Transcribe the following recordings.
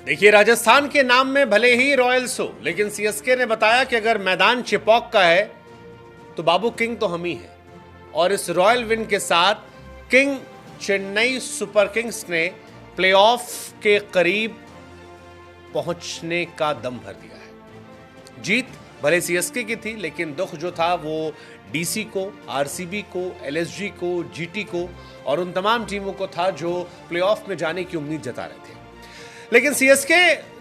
देखिए, राजस्थान के नाम में भले ही रॉयल्स हो, लेकिन सीएसके ने बताया कि अगर मैदान चिपॉक का है तो बाबू किंग तो हम ही हैं। और इस रॉयल विन के साथ किंग चेन्नई सुपर किंग्स ने प्लेऑफ के करीब पहुंचने का दम भर दिया है। जीत भले सीएसके की थी, लेकिन दुख जो था वो डीसी को, आरसीबी को, एलएसजी को, जीटी को और उन तमाम टीमों को था जो प्लेऑफ में जाने की उम्मीद जता रहे थे। लेकिन सीएसके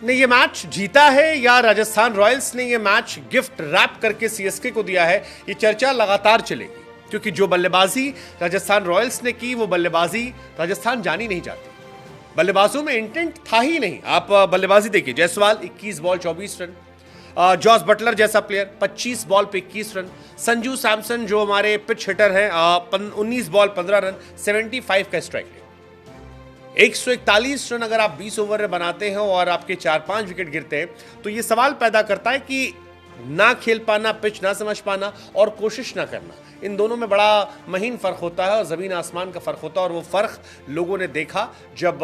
ने यह मैच जीता है या राजस्थान रॉयल्स ने यह मैच गिफ्ट रैप करके सीएसके को दिया है, ये चर्चा लगातार चलेगी। क्योंकि जो बल्लेबाजी राजस्थान रॉयल्स ने की वो बल्लेबाजी राजस्थान जानी नहीं जाती। बल्लेबाजों में इंटेंट था ही नहीं। आप बल्लेबाजी देखिए, Jaiswal 21 ball 24 run, Jos Buttler जैसा प्लेयर 25 बॉल पे 21 रन, संजू सैमसन जो हमारे पिच हिटर हैं 19 बॉल 15 रन, 75 का स्ट्राइक रेट। 141 रन अगर आप 20 ओवर में बनाते हैं और आपके 4-5 विकेट गिरते हैं तो यह सवाल पैदा करता है कि ना खेल पाना, पिच ना समझ पाना और कोशिश ना करना, इन दोनों में बड़ा महीन फर्क होता है और जमीन आसमान का फर्क होता है। और वो फर्क लोगों ने देखा जब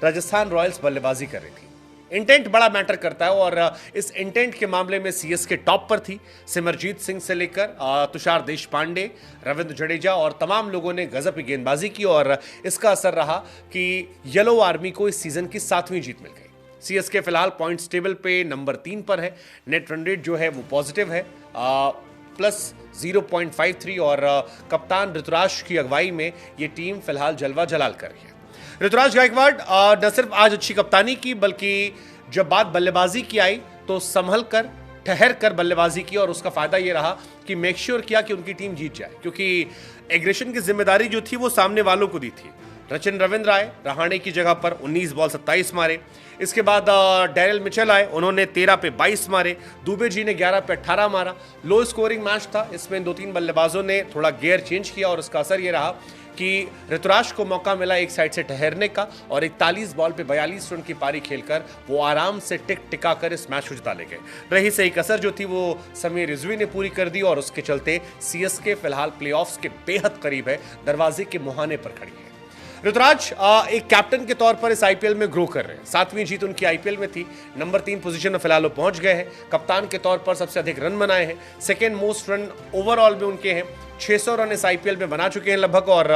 राजस्थान रॉयल्स बल्लेबाजी कर रही थी। इंटेंट बड़ा मैटर करता है और इस इंटेंट के मामले में सीएसके टॉप पर थी। सिमरजीत सिंह से लेकर तुषार देशपांडे, रविंद्र जडेजा और तमाम लोगों ने गजब की गेंदबाजी की और इसका असर रहा कि येलो आर्मी को इस सीजन की 7वीं जीत मिल गई। सीएसके फिलहाल पॉइंट्स टेबल पे नंबर 3 पर है। नेट रन रेट जो है वो पॉजिटिव है, प्लस 0.53 और कप्तान ऋतुराज की अगुवाई में ये टीम फिलहाल जलवा जलाल कर रही है। ऋतुराज गायकवाड़ न सिर्फ आज अच्छी कप्तानी की, बल्कि जब बात बल्लेबाजी की आई तो संभल कर, ठहर कर बल्लेबाजी की और उसका फायदा यह रहा कि मेक श्योर किया कि उनकी टीम जीत जाए। क्योंकि एग्रेशन की जिम्मेदारी जो थी वो सामने वालों को दी थी। रचिन रविंद्र आए रहाणे की जगह पर, 19 बॉल 27 मारे। इसके बाद डैरिल मिचेल आए, उन्होंने 13 पे 22 मारे। दुबे जी ने 11 पे 18 मारा। लो स्कोरिंग मैच था, इसमें 2-3 बल्लेबाजों ने थोड़ा गियर चेंज किया और उसका असर यह रहा कि ऋतुराज को मौका मिला एक साइड से ठहरने का और 41 बॉल पे 42 रन की पारी खेलकर वो आराम से टिका कर इस मैच को जिता ले गए। रही से एक असर जो थी वो समीर रिजवी ने पूरी कर दी और उसके चलते सीएसके फिलहाल प्लेऑफ्स के बेहद करीब है, दरवाजे के मुहाने पर खड़ी है। ऋतुराज एक कैप्टन के तौर पर इस आईपीएल में ग्रो कर रहे हैं। 7वीं जीत उनकी आईपीएल में थी। नंबर 3 पोजीशन में फिलहाल वो पहुंच गए हैं। कप्तान के तौर पर सबसे अधिक रन बनाए हैं। सेकेंड मोस्ट रन ओवरऑल में उनके हैं। 600 रन इस आईपीएल में बना चुके हैं लगभग और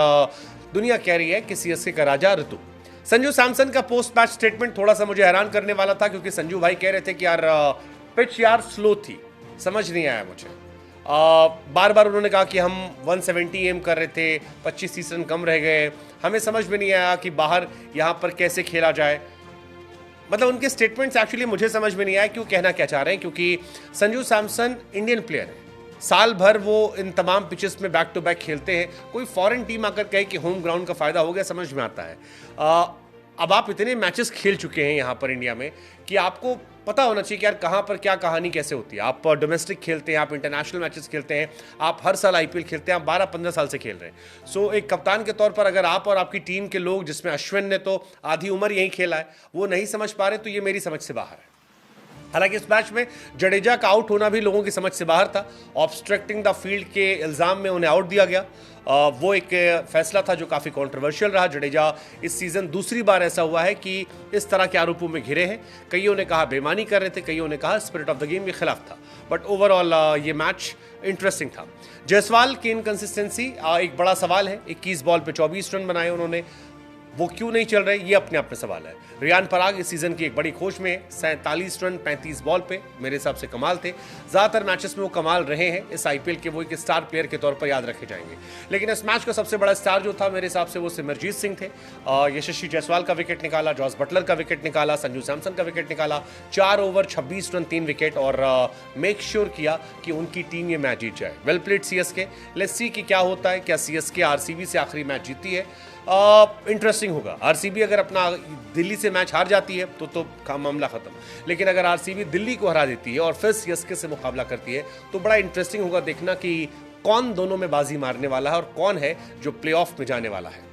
दुनिया कह रही है कि सीएसके का राजा ऋतु। संजू सैमसन का पोस्ट मैच स्टेटमेंट थोड़ा सा मुझे हैरान करने वाला था, क्योंकि संजू भाई कह रहे थे कि यार पिच यार स्लो थी, समझ नहीं आया मुझे। बार बार उन्होंने कहा कि हम 170 एम कर रहे थे, 25-30 रन कम रह गए, हमें समझ में नहीं आया कि बाहर यहाँ पर कैसे खेला जाए। मतलब उनके स्टेटमेंट्स एक्चुअली मुझे समझ में नहीं आया क्यों, कहना क्या चाह रहे हैं। क्योंकि संजू सैमसन इंडियन प्लेयर है, साल भर वो इन तमाम पिचेस में बैक टू बैक खेलते हैं। कोई फॉरेन टीम आकर कहे कि होम ग्राउंड का फायदा हो गया, समझ में आता है। अब आप इतने मैचेस खेल चुके हैं यहाँ पर इंडिया में कि आपको पता होना चाहिए कि यार कहाँ पर क्या कहानी कैसे होती है। आप डोमेस्टिक खेलते हैं, आप इंटरनेशनल मैचेस खेलते हैं, आप हर साल आईपीएल खेलते हैं, आप 12-15 साल से खेल रहे हैं। सो एक कप्तान के तौर पर अगर आप और आपकी टीम के लोग, जिसमें अश्विन ने तो आधी उम्र यहीं खेला है, वो नहीं समझ पा रहे तो ये मेरी समझ से बाहर है। हालांकि इस मैच में जडेजा का आउट होना भी लोगों की समझ से बाहर था। ऑब्स्ट्रक्टिंग द फील्ड के इल्जाम में उन्हें आउट दिया गया। वो एक फैसला था जो काफ़ी कंट्रोवर्शियल रहा। जडेजा इस सीज़न दूसरी बार ऐसा हुआ है कि इस तरह के आरोपों में घिरे हैं। कईयों ने कहा बेईमानी कर रहे थे, कईयों ने कहा स्पिरिट ऑफ द गेम के खिलाफ था। बट ओवरऑल ये मैच इंटरेस्टिंग था। जायसवाल की इनकंसिस्टेंसी एक बड़ा सवाल है। 21 बॉल पे 24 रन बनाए उन्होंने, वो क्यों नहीं चल रहे, ये अपने आप में सवाल है। रियान पराग इस सीजन की एक बड़ी खोज में 47 रन 35 बॉल पे मेरे हिसाब से कमाल थे। ज़्यादातर मैचेस में वो कमाल रहे हैं। इस आईपीएल के वो एक स्टार प्लेयर के तौर पर याद रखे जाएंगे। लेकिन इस मैच का सबसे बड़ा स्टार जो था मेरे हिसाब से वो सिमरजीत सिंह थे। यशस्वी जायसवाल का विकेट निकाला, जॉस बटलर का विकेट निकाला, संजू सैमसन का विकेट निकाला। 4 ओवर 26 रन 3 विकेट और मेक श्योर किया कि उनकी टीम ये मैच जीत जाए। Well played CSK. Let's see कि क्या होता है। क्या सीएसके आरसीबी से आखिरी मैच जीती है? इंटरेस्टिंग होगा। आरसीबी अगर अपना दिल्ली से मैच हार जाती है तो मामला खत्म। लेकिन अगर आरसीबी दिल्ली को हरा देती है और फिर सीएसके से मुकाबला करती है तो बड़ा इंटरेस्टिंग होगा देखना कि कौन दोनों में बाजी मारने वाला है और कौन है जो प्लेऑफ में जाने वाला है।